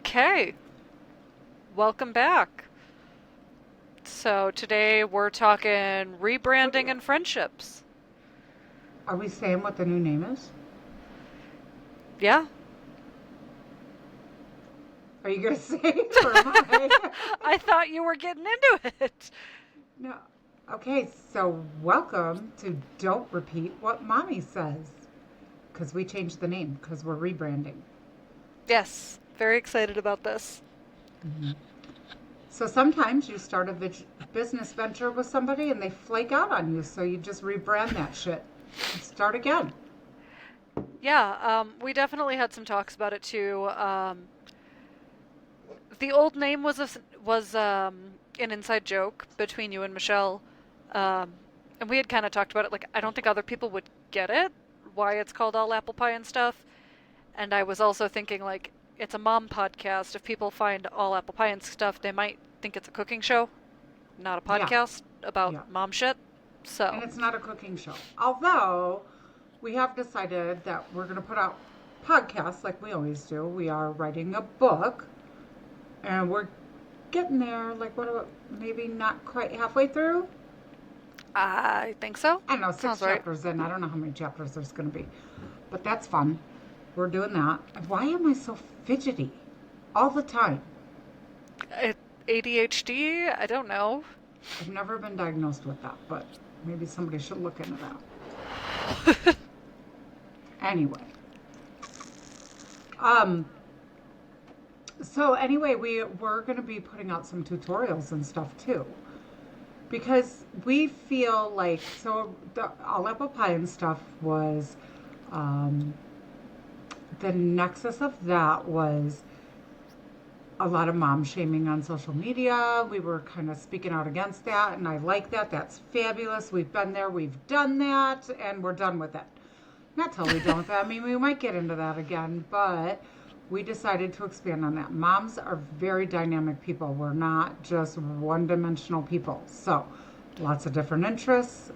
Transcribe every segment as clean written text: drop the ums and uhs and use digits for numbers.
Okay, welcome back. So today we're talking What rebranding and friendships. are we saying what the new name is? Yeah. Are you gonna say it or am I? I thought you were getting into it. No. Okay, so welcome to Don't Repeat What Mommy Says. Because we changed the name because we're rebranding. Yes, very excited about this. hmm So sometimes you start a business venture with somebody and they flake out on you, so you just rebrand that shit and start again. Yeah, we definitely had some talks about it too. The old name was an inside joke between you and Michelle, um, and we had kind of talked about it. Like, I don't think other people would get it, why it's called all apple pie and stuff. And I was also thinking, like, it's a mom podcast. If people find all apple pie and stuff, they might think it's a cooking show, not a Yeah, podcast about yeah. mom shit. And So, it's not a cooking show. Although we have decided that we're going to put out podcasts like we always do. We are writing a book and we're getting there. Like, what about maybe not quite halfway through? I think so. I don't know, six Sounds right. chapters in. I don't know how many chapters there's going to be, but that's fun. We're doing that. Why am I so fidgety all the time? It, ADHD? I don't know. I've never been diagnosed with that, but maybe somebody should look into that. Anyway, um, so anyway, we're going to be putting out some tutorials and stuff too, because we feel like the all apple pie and stuff was um, the nexus of that was a lot of mom shaming on social media. We were kind of speaking out against that, and I like that. That's fabulous. We've been there, we've done that, and we're done with it. Not totally done with that. I mean, we might get into that again, but we decided to expand on that. Moms are very dynamic people. We're not just one dimensional people. So, lots of different interests.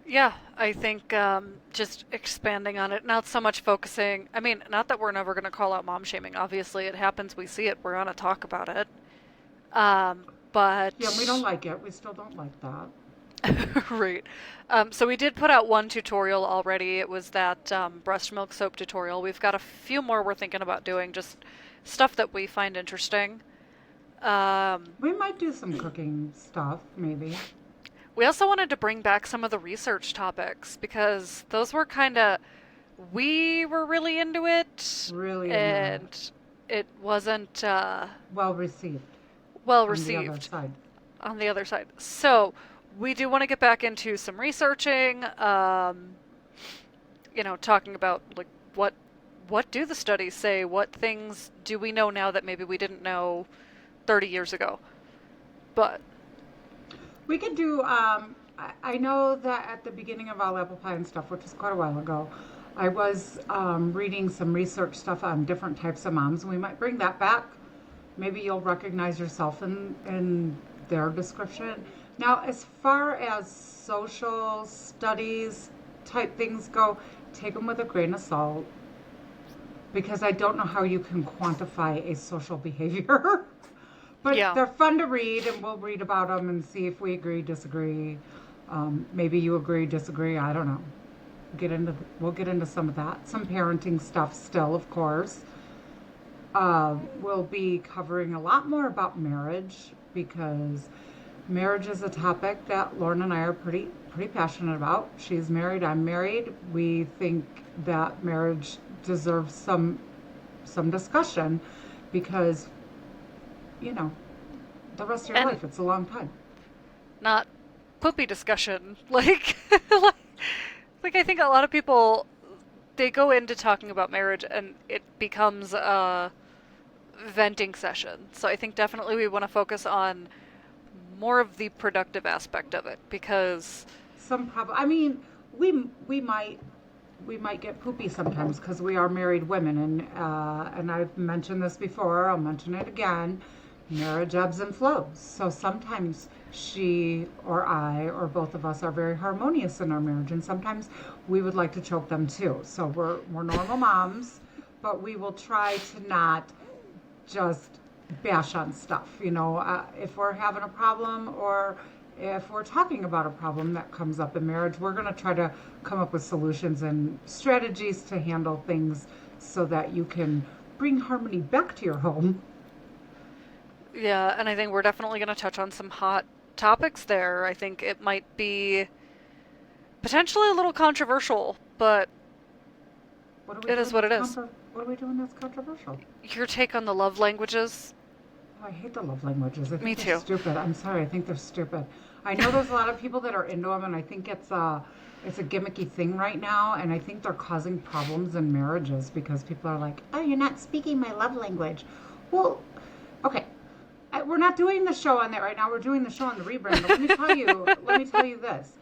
Yeah, I think just expanding on it, not so much focusing. I mean, not that we're never going to call out mom shaming. Obviously, it happens. We see it. We're going to talk about it. Um, Yeah, we don't but like it. We still don't like that. right. So we did put out one tutorial already. It was that breast milk soap tutorial. We've got a few more we're thinking about doing, just stuff that we find interesting. Um, We might do some cooking stuff, maybe. we also wanted to bring back some of the research topics because those were kind of, we were really into it, Really into it. and it wasn't Well received well on the other received side. on the other side. So we do want to get back into some researching. Talking about like what do the studies say? What things do we know now that maybe we didn't know 30 years ago? But We could do, I know that at the beginning of All Apple Pie and stuff, which was quite a while ago, I was reading some research stuff on different types of moms. We might bring that back. Maybe you'll recognize yourself in their description. Now, as far as social studies type things go, take them with a grain of salt because I don't know how you can quantify a social behavior. But yeah, they're fun to read, and we'll read about them and see if we agree, disagree. Maybe you agree, disagree. I don't know. We'll get into some of that, some parenting stuff still, of course. We'll be covering a lot more about marriage because marriage is a topic that Lauren and I are pretty passionate about. She's married, I'm married. We think that marriage deserves some discussion because you know the rest of your and life it's a long time. not poopy discussion. Like I think a lot of people they go into talking about marriage and it becomes a venting session. So I think definitely we want to focus on more of the productive aspect of it because Some problem. I mean, we we might we might get poopy sometimes because we are married women, and I've mentioned this before. I'll mention it again. Marriage ebbs and flows. So sometimes she or I or both of us are very harmonious in our marriage, and sometimes we would like to choke them too. So we're normal moms, but we will try to not just bash on stuff. If we're having a problem or if we're talking about a problem that comes up in marriage, we're going to try to come up with solutions and strategies to handle things so that you can bring harmony back to your home. Yeah, and I think we're definitely going to touch on some hot topics there. I think it might be potentially a little controversial, but What are we it is doing what that's it is. what are we doing that's controversial? Your take on the love languages? Oh, I hate the love languages. I Me think they're too. stupid. I'm sorry. I think they're stupid. I know there's a lot of people that are into them, and I think it's a gimmicky thing right now, and I think they're causing problems in marriages because people are like, "Oh, you're not speaking my love language." Well, okay, we're not doing the show on that right now. We're doing the show on the rebrand. But let me tell you this.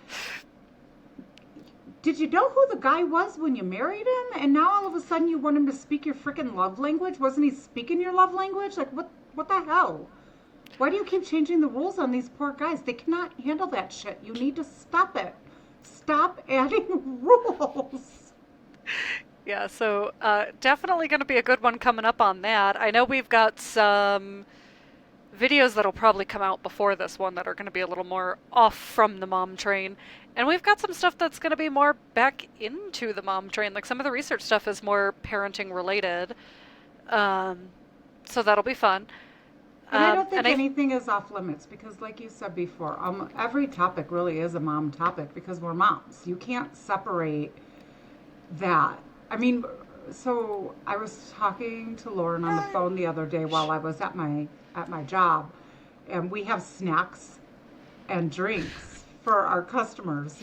Did you know who the guy was when you married him? And now all of a sudden you want him to speak your freaking love language? Wasn't he speaking your love language? Like what the hell? Why do you keep changing the rules on these poor guys? They cannot handle that shit. You need to stop it. Stop adding rules. Yeah, so definitely going to be a good one coming up on that. I know we've got some videos that'll probably come out before this one that are going to be a little more off from the mom train. And we've got some stuff that's going to be more back into the mom train. Like some of the research stuff is more parenting related. Um, so that'll be fun. And I don't think And I, anything is off limits because, like you said before, every topic really is a mom topic because we're moms. You can't separate that. I mean, so I was talking to Lauren on the phone the other day while I was at my job, and we have snacks and drinks for our customers.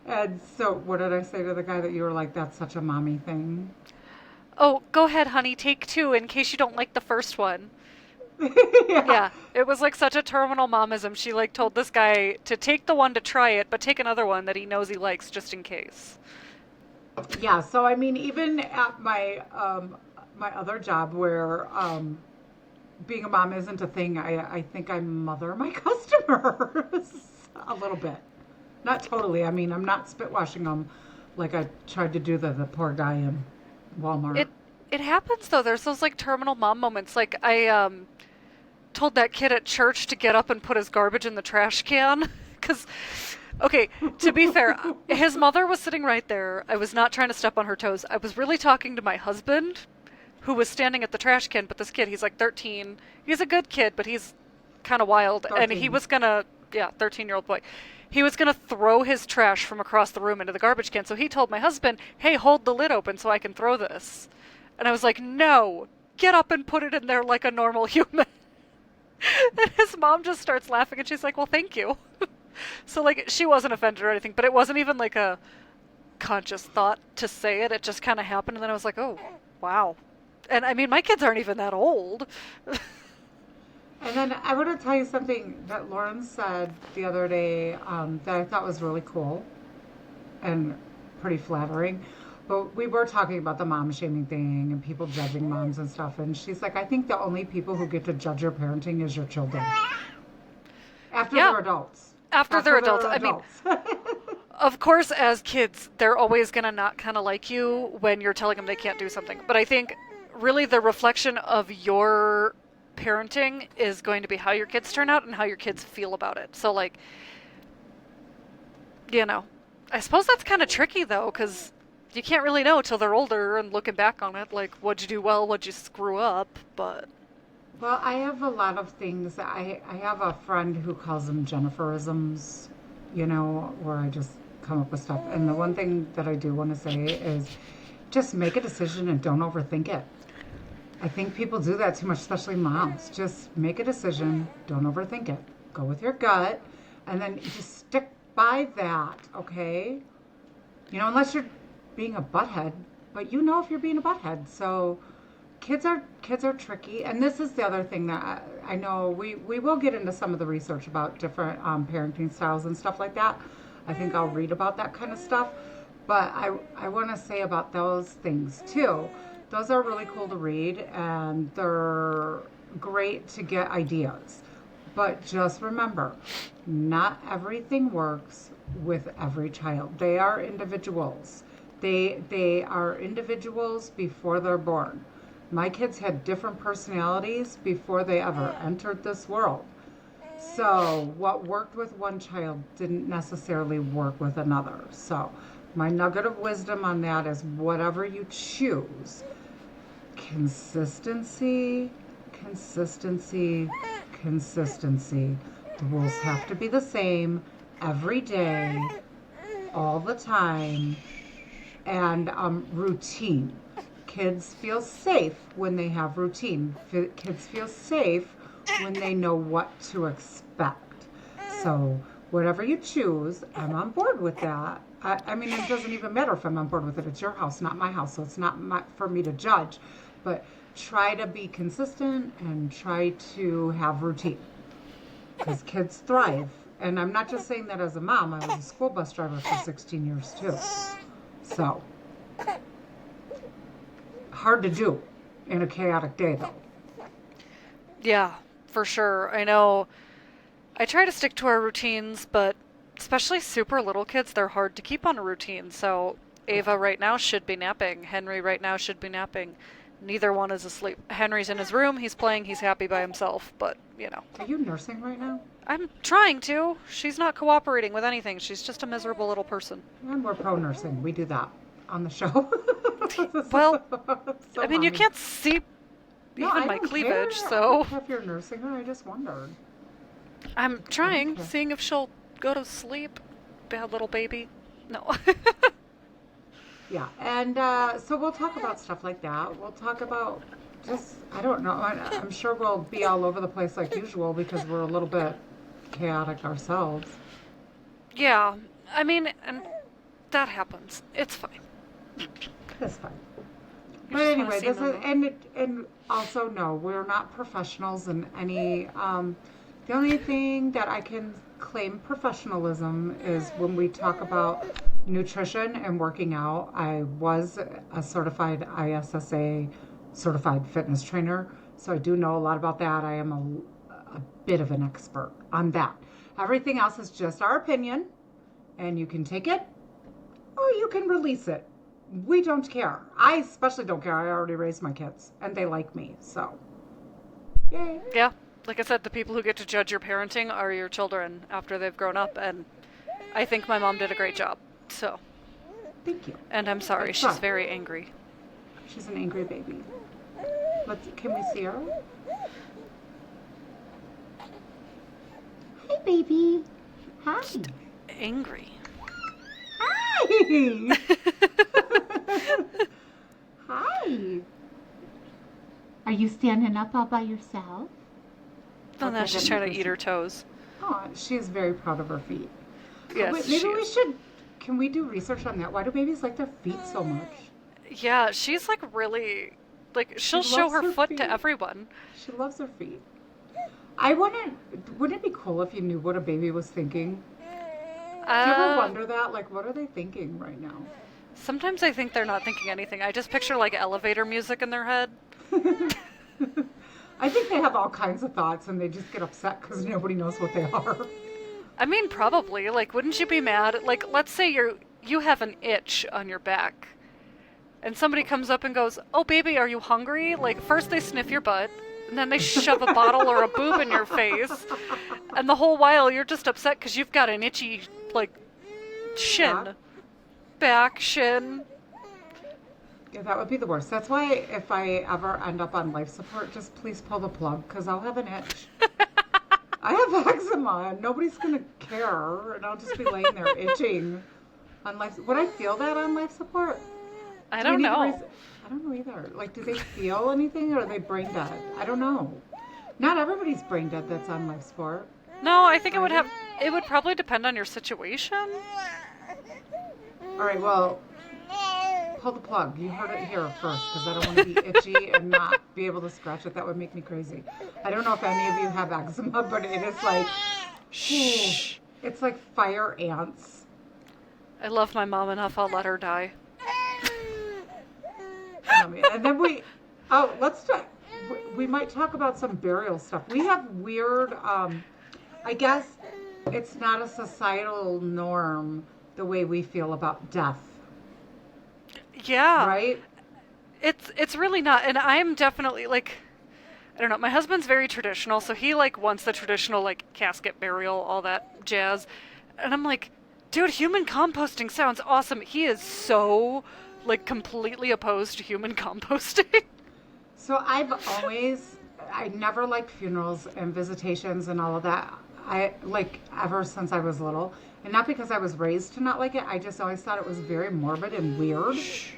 And so, what did I say to the guy that you were like, "That's such a mommy thing"? oh, go ahead, honey, take two in case you don't like the first one. Yeah. Yeah, it was like such a terminal momism. She like told this guy to take the one to try it, but take another one that he knows he likes just in case. Yeah, so I mean, even at my other job where being a mom isn't a thing, I think I mother my customers a little bit. Not totally. I mean, I'm not spit washing them like I tried to do the poor guy in Walmart. It it happens though. There's those like terminal mom moments. Like I told that kid at church to get up and put his garbage in the trash can cuz okay, to be fair, his mother was sitting right there. I was not trying to step on her toes. I was really talking to my husband who was standing at the trash can, but this kid, he's like 13. He's a good kid, but he's kind of wild and he 13. was going to yeah, 13-year-old boy. He was going to throw his trash from across the room into the garbage can. So he told my husband, "Hey, hold the lid open so I can throw this." And I was like, "No. Get up and put it in there like a normal human." And his mom just starts laughing and she's like, "Well, thank you." So like she wasn't offended or anything, but it wasn't even like a conscious thought to say it. It just kind of happened and then I was like, "Oh, wow." And I mean, my kids aren't even that old. And then I want to tell you something that Lauren said the other day that I thought was really cool and pretty flattering. But we were talking about the mom shaming thing and people judging moms and stuff. And she's like, I think the only people who get to judge your parenting is your children after Yeah, they're adults. after they're After adults. they're I mean, adults. of course, as kids, they're always going to not kind of like you when you're telling them they can't do something. But I think really the reflection of your parenting is going to be how your kids turn out and how your kids feel about it. So, like, I suppose that's kind of tricky though, because you can't really know till they're older and looking back on it, like, what'd you do well, what'd you screw up, but. Well, I have a lot of things. I have a friend who calls them Jenniferisms, where I just come up with stuff. And the one thing that I do want to say is just make a decision and don't overthink it. I think people do that too much, especially moms. Just make a decision, don't overthink it. Go with your gut, and then just stick by that, okay? Unless you're being a butthead, but if you're being a butthead. So kids are tricky, and this is the other thing that I know we will get into some of the research about different parenting styles and stuff like that. I think I'll read about that kind of stuff, but I want to say about those things too. Those are really cool to read, and they're great to get ideas. But just remember, not everything works with every child. They are individuals. They are individuals before they're born. My kids had different personalities before they ever entered this world. So what worked with one child didn't necessarily work with another. So my nugget of wisdom on that is whatever you choose, consistency, consistency, consistency. The rules have to be the same every day, all the time, and routine. Kids feel safe when they have routine. Kids feel safe when they know what to expect. So whatever you choose, I'm on board with that. I mean, it doesn't even matter if I'm on board with it. It's your house, not my house, so it's not for me to judge. But try to be consistent and try to have routine, because kids thrive. And I'm not just saying that as a mom. I was a school bus driver for 16 years too. So hard to do in a chaotic day, though. Yeah, for sure. I know I try to stick to our routines, but especially super little kids, they're hard to keep on a routine. So Ava right now should be napping. Henry right now should be napping. Neither one is asleep. Henry's in his room, he's playing, he's happy by himself, but, you know. Are you nursing right now? I'm trying to. She's not cooperating with anything. She's just a miserable little person. And we're pro nursing. We do that on the show. Well, So I mean, you mommy. can't see No, even I my don't cleavage, care. I so don't care if you're nursing her. I just wondered. I'm trying, Okay. seeing if she'll go to sleep. Bad little baby. No. Yeah, and so we'll talk about stuff like that. We'll talk about just, I don't know, I'm sure we'll be all over the place like usual because we're a little bit chaotic ourselves. Yeah, I mean, and that happens. It's fine. That's fine. You But just wanna anyway, see this is, them. and also no, we're not professionals in any. The only thing that I can claim professionalism is when we talk about nutrition and working out. I was a certified ISSA certified fitness trainer, so I do know a lot about that. I am a bit of an expert on that. Everything else is just our opinion, and you can take it or you can release it. We don't care. I especially don't care. I already raised my kids, and they like me, so yay. Yeah, like I said, the people who get to judge your parenting are your children after they've grown up, and I think my mom did a great job. So, Thank you. and I'm sorry, It's she's fine. very angry. She's an angry baby. Can we see her? Hi, baby. Hi. Angry. Hi. Hi. Are you standing up all by yourself? And now Okay, she's that trying to makes eat me- her toes. Oh, she is very proud of her feet. Yes, Wait, maybe she we is. should. Can we do research on that? Why do babies like their feet so much? Yeah, she's like really, like, she'll show loves her her foot feet. to everyone. She loves her feet. I wouldn't. Wouldn't it be cool if you knew what a baby was thinking? Do you ever wonder that? Like, what are they thinking right now? Sometimes I think they're not thinking anything. I just picture like elevator music in their head. I think they have all kinds of thoughts and they just get upset because nobody knows what they are. I mean, probably. Like, wouldn't you be mad? Like, let's say you have an itch on your back, and somebody comes up and goes, "Oh, baby, are you hungry?" Like, first they sniff your butt, and then they shove a bottle or a boob in your face, and the whole while you're just upset because you've got an itchy, like, shin, back, shin. Yeah, that would be the worst. That's why if I ever end up on life support, just please pull the plug because I'll have an itch. I have eczema and nobody's going to care and I'll just be laying there itching on life. Would I feel that on life support? I Do we don't need to know. I don't know either. Like, do they feel anything or are they brain dead? I don't know. Not everybody's brain dead that's on life support. No, I think it would probably depend on your situation. All right, well, pull the plug. You heard it here first because I don't want to be itchy and not be able to scratch it. That would make me crazy. I don't know if any of you have eczema, but it is like, Shh. it's like fire ants. I love my mom enough, I'll let her die. And then let's talk. We might talk about some burial stuff. We have weird, I guess it's not a societal norm the way we feel about death. Yeah. right? It's really not. And I'm definitely like, I don't know. My husband's very traditional, so he like wants the traditional like casket burial, all that jazz. And I'm like, dude, human composting sounds awesome. He is so like completely opposed to human composting. So I never liked funerals and visitations and all of that. I like ever since I was little. And not because I was raised to not like it, I just always thought it was very morbid and weird. Shh.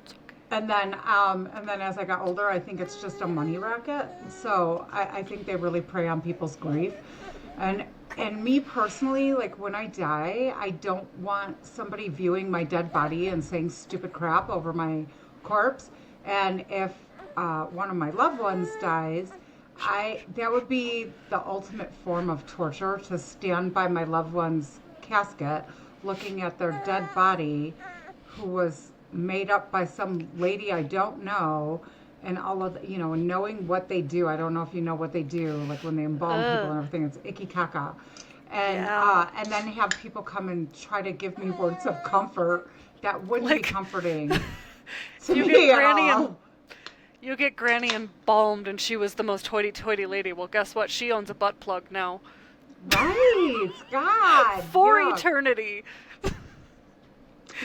It's okay. And then as I got older, I think it's just a money racket. So I think they really prey on people's grief. And and me personally, like when I die, I don't want somebody viewing my dead body and saying stupid crap over my corpse. And if one of my loved ones dies, I that would be the ultimate form of torture to stand by my loved one's casket, looking at their dead body, who was made up by some lady I don't know, and all of and knowing what they do. I don't know if you know what they do, like when they embalm people Ugh. and everything. It's icky caca, Yeah. and then have people come and try to give me words of comfort that wouldn't be Like comforting to you get me at Granny and all. you get Granny embalmed, and she was the most hoity-toity lady. Well, guess what? She owns a butt plug now Right, God, for yeah, eternity.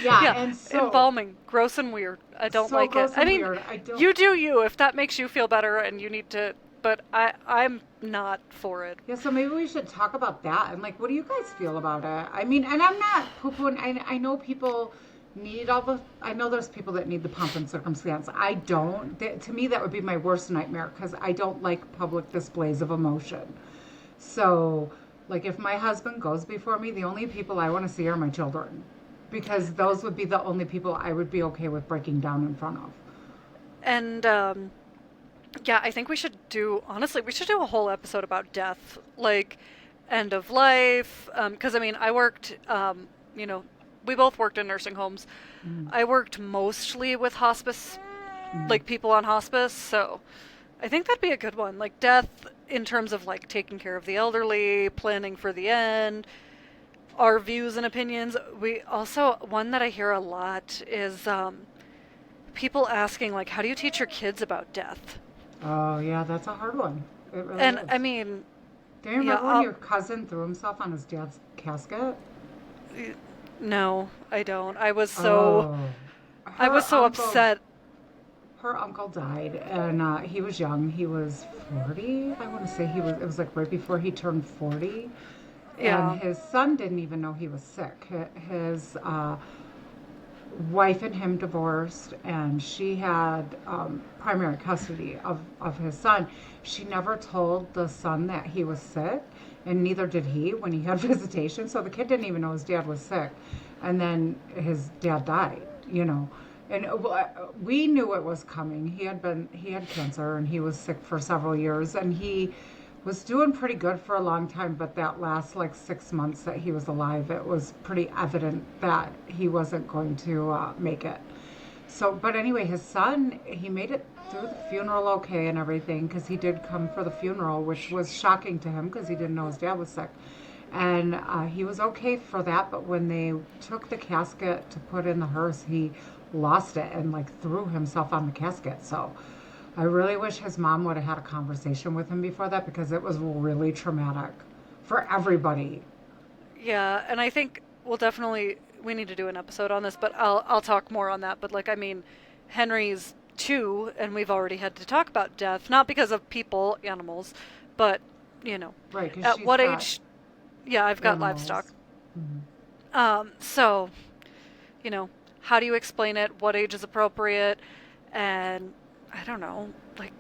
yeah, Yeah, and so embalming, gross and weird. I don't so like it. gross I and mean, weird. I don't. you do you if that makes you feel better, and you need to. But I'm not for it. Yeah, so maybe we should talk about that and like, what do you guys feel about it? I mean, and I'm not poo-pooing. I know people need all the. I know there's people that need the pomp and circumstance. I don't. To me, that would be my worst nightmare because I don't like public displays of emotion. So, like, if my husband goes before me, the only people I want to see are my children, because those would be the only people I would be okay with breaking down in front of. And yeah, I think we should do. Honestly, we should do a whole episode about death, like end of life. Because I mean, I worked. You know, we both worked in nursing homes. Mm, I worked mostly with hospice, mm. like people on hospice. So I think that'd be a good one. Like death in terms of like taking care of the elderly, planning for the end, our views and opinions. We also, one that I hear a lot is people asking like, how do you teach your kids about death? Oh yeah, that's a hard one. It really And I is. mean, Do you yeah, remember when your cousin threw himself on his dad's casket? no, I don't. Oh, I was her so uncle, upset. her uncle died, and he was young. He was 40. I want to say he was. It was like right before he turned 40, and Yeah. his son didn't even know he was sick. His wife and him divorced, and she had primary custody of his son. She never told the son that he was sick, and neither did he when he had visitation. So the kid didn't even know his dad was sick. And then his dad died, you know. And we knew it was coming. He had cancer, and he was sick for several years, and he was doing pretty good for a long time, but that last like 6 months that he was alive, it was pretty evident that he wasn't going to make it. So, but anyway, his son, he made it through the funeral okay and everything, because he did come for the funeral, which was shocking to him because he didn't know his dad was sick. And he was okay for that, but when they took the casket to put in the hearse, he lost it and like threw himself on the casket. So I really wish his mom would have had a conversation with him before that, because it was really traumatic for everybody. Yeah, and I think we'll definitely we need to do an episode on this, but I'll talk more on that. But like I mean, Henry's 2, and we've already had to talk about death, not because of people, animals, but you know, Right, because at she's what got age? Yeah, I've got livestock. animals. Mhm. So you know, how do you explain it? What age is appropriate? And I don't know, like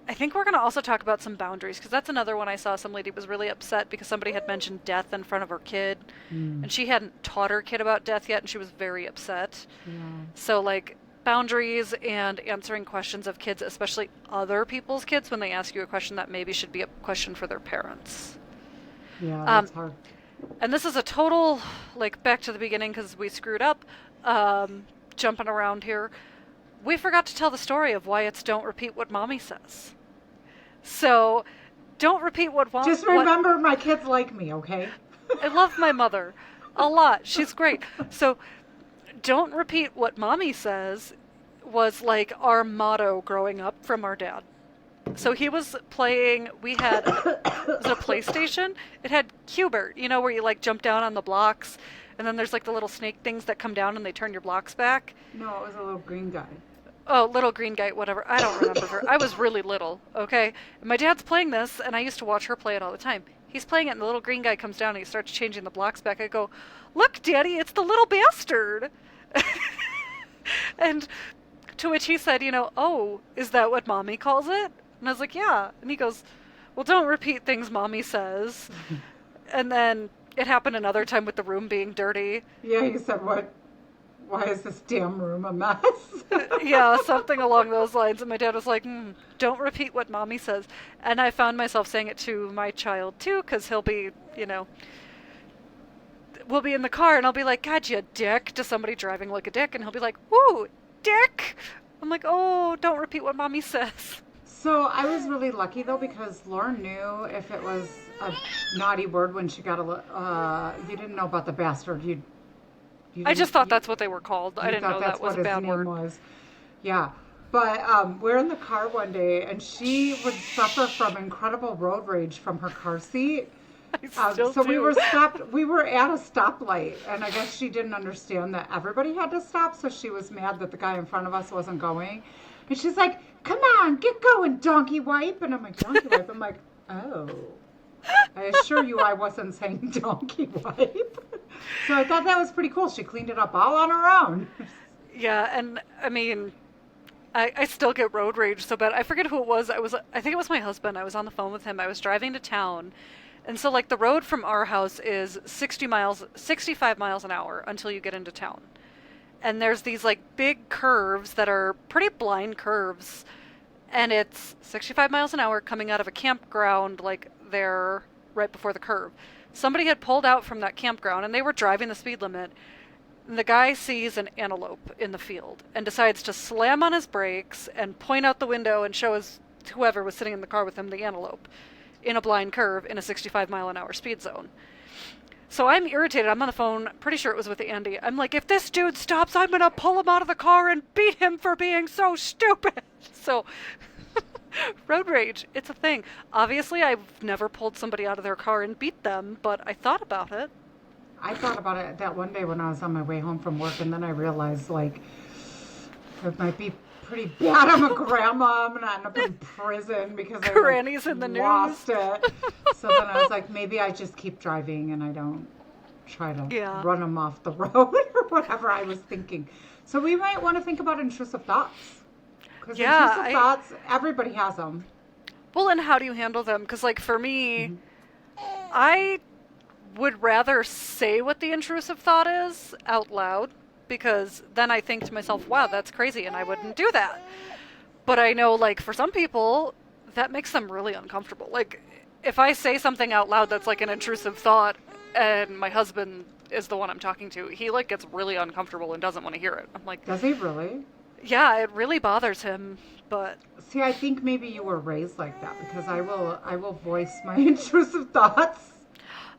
I think we're going to also talk about some boundaries, because that's another one I saw. Some lady was really upset because somebody had mentioned death in front of her kid, Mm, and she hadn't taught her kid about death yet, and she was very upset. yeah. So, like, boundaries and answering questions of kids, especially other people's kids, when they ask you a question that maybe should be a question for their parents. Yeah, Um, that's hard. and this is a total, like, back to the beginning because we screwed up, jumping around here. We forgot to tell the story of why it's don't repeat what mommy says. So, don't repeat Just what remember, my kids like me, okay? I love my mother a lot. She's great. So, don't repeat what mommy says was like our motto growing up from our dad. So he was playing, we had, was it a PlayStation? It had Cubert, you know, where you like jump down on the blocks and then there's like the little snake things that come down and they turn your blocks back. No, it was a little green guy. Oh, little green guy, whatever. I don't remember her. I was really little, okay? And my dad's playing this, and I used to watch her play it all the time. He's playing it, and the little green guy comes down and he starts changing the blocks back. I go, "Look, Daddy, it's the little bastard." And to which he said, "Oh, is that what Mommy calls it?" And I was like, "Yeah." And he goes, "Well, don't repeat things Mommy says." And then it happened another time with the room being dirty. Yeah, he said, "What? Why is this damn room a mess?" Yeah, something along those lines. And my dad was like, "Don't repeat what Mommy says." And I found myself saying it to my child too, because he'll be, we'll be in the car and I'll be like, "God, you dick," to somebody driving like a dick. And he'll be like, "Woo, dick." I'm like, "Oh, don't repeat what Mommy says." So I was really lucky though because Lauren knew if it was a naughty word when she got you didn't know about the bastard. You I didn't, just thought that's what they were called. I you didn't thought know that's that was what a his bad name word. was. Yeah. But we're in the car one day and she would suffer from incredible road rage from her car seat. I still So do. we were at a stoplight and I guess she didn't understand that everybody had to stop, so she was mad that the guy in front of us wasn't going. And she's like, "Come on, get going, donkey wipe." And I'm like, "Donkey wipe?" I'm like, "Oh. I assure you I wasn't saying donkey wipe." So I thought that was pretty cool. She cleaned it up all on her own. Yeah, and I mean, I still get road rage so bad. I forget who it was. I think it was my husband. I was on the phone with him. I was driving to town. And so like the road from our house is 65 miles an hour until you get into town. And there's these like big curves that are pretty blind curves. And it's 65 miles an hour coming out of a campground like there right before the curve. Somebody had pulled out from that campground and they were driving the speed limit. And the guy sees an antelope in the field and decides to slam on his brakes and point out the window and show whoever was sitting in the car with him the antelope in a blind curve in a 65-mile-an-hour speed zone. So I'm irritated. I'm on the phone. Pretty sure it was with Andy. I'm like, "If this dude stops, I'm going to pull him out of the car and beat him for being so stupid." So road rage, it's a thing. Obviously, I've never pulled somebody out of their car and beat them, but I thought about it. I thought about it that one day when I was on my way home from work, and then I realized, like, it might be pretty bad. I'm a grandma. I'm going to end up in prison because I Granny's in the lost news. it. So then I was like, maybe I just keep driving and I don't try to Yeah. run them off the road or whatever I was thinking. So we might want to think about intrusive thoughts. Because intrusive thoughts, everybody has them. Well, and how do you handle them? Because, like, for me, I would rather say what the intrusive thought is out loud because then I think to myself, "Wow, that's crazy," and I wouldn't do that. But I know, like, for some people, that makes them really uncomfortable. Like, if I say something out loud that's like an intrusive thought and my husband is the one I'm talking to, he, like, gets really uncomfortable and doesn't want to hear it. I'm like, Does he really? yeah, it really bothers him, but See, I think maybe you were raised like that because I will voice my intrusive thoughts.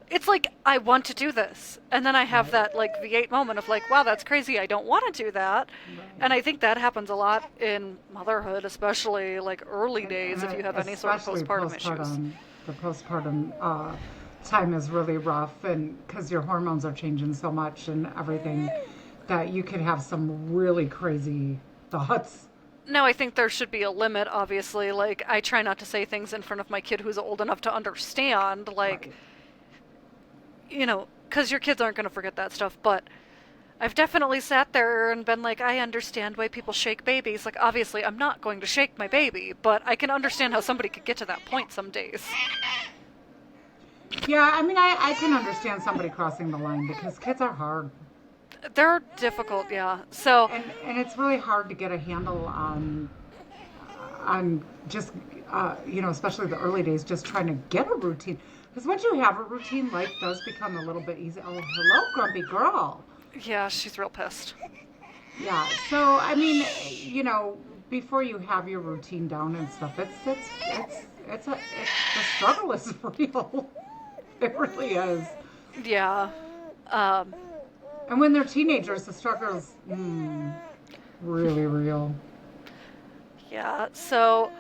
it's like I want to do this, and then I have Right. that like V8 moment of like, "Wow, that's crazy, I don't want to do that." Right. And I think that happens a lot in motherhood, especially like early days, if you have any sort of Especially postpartum issues. The postpartum time is really rough, and because your hormones are changing so much and everything, that you could have some really crazy thoughts. Now, I think there should be a limit, obviously. Like, I try not to say things in front of my kid who's old enough to understand, like, Right. Because your kids aren't going to forget that stuff, but I've definitely sat there and been like, I understand why people shake babies. Like, obviously, I'm not going to shake my baby, but I can understand how somebody could get to that point some days. Yeah, I mean, I can understand somebody crossing the line because kids are hard. They're difficult, yeah. So, And it's really hard to get a handle on just especially the early days, just trying to get a routine. Because once you have a routine, life does become a little bit easy. Oh, hello, grumpy girl. yeah, she's real pissed. Yeah. So I mean, before you have your routine down and stuff, the struggle is real. It really is. Yeah. Um, And when they're teenagers, the struggle's really real. Yeah, so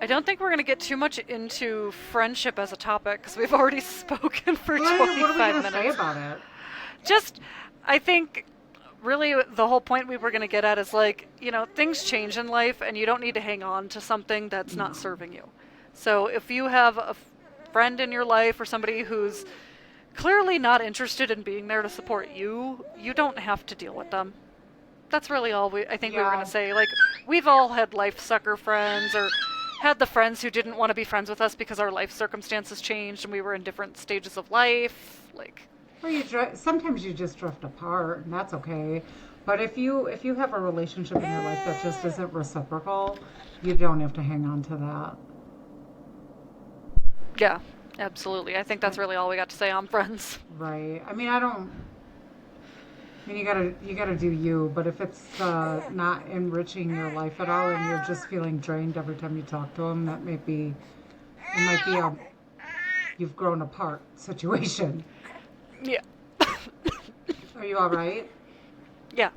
I don't think we're going to get too much into friendship as a topic because we've already spoken for What are we 25 going to say minutes. about it? Just, I think really the whole point we were going to get at is like, things change in life and you don't need to hang on to something that's No. not serving you. So if you have a friend in your life or somebody who's clearly not interested in being there to support you, you don't have to deal with them. That's really all I think we were going Yeah. to say. Like, we've all had life sucker friends or had the friends who didn't want to be friends with us because our life circumstances changed and we were in different stages of life. Like, Or sometimes you just drift apart, and that's okay. But if you have a relationship in your life that just isn't reciprocal, you don't have to hang on to that. yeah, absolutely. I think that's really all we got to say on friends. Right. I mean, I don't. I mean, you gotta do you. But if it's not enriching your life at all, and you're just feeling drained every time you talk to them, it might be a you've grown apart situation. Yeah. Are you all right? Yeah.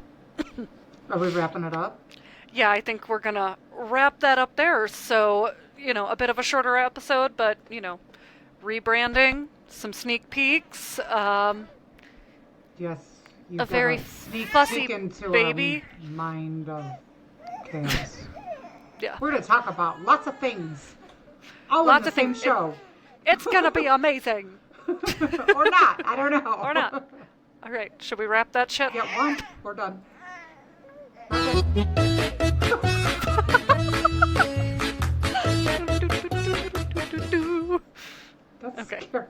Are we wrapping it up? Yeah, I think we're going to wrap that up there. So, a bit of a shorter episode, but, rebranding, some sneak peeks, Yes. You a got very a sneak fussy peek into baby. our mind of chaos. Yeah. We're going to talk about lots of things, all Lots in the of same things. show. It's going to be amazing. Or not. I don't know. Or not. All right. Should we wrap that shit? Yeah, we're done. That's Okay. scary.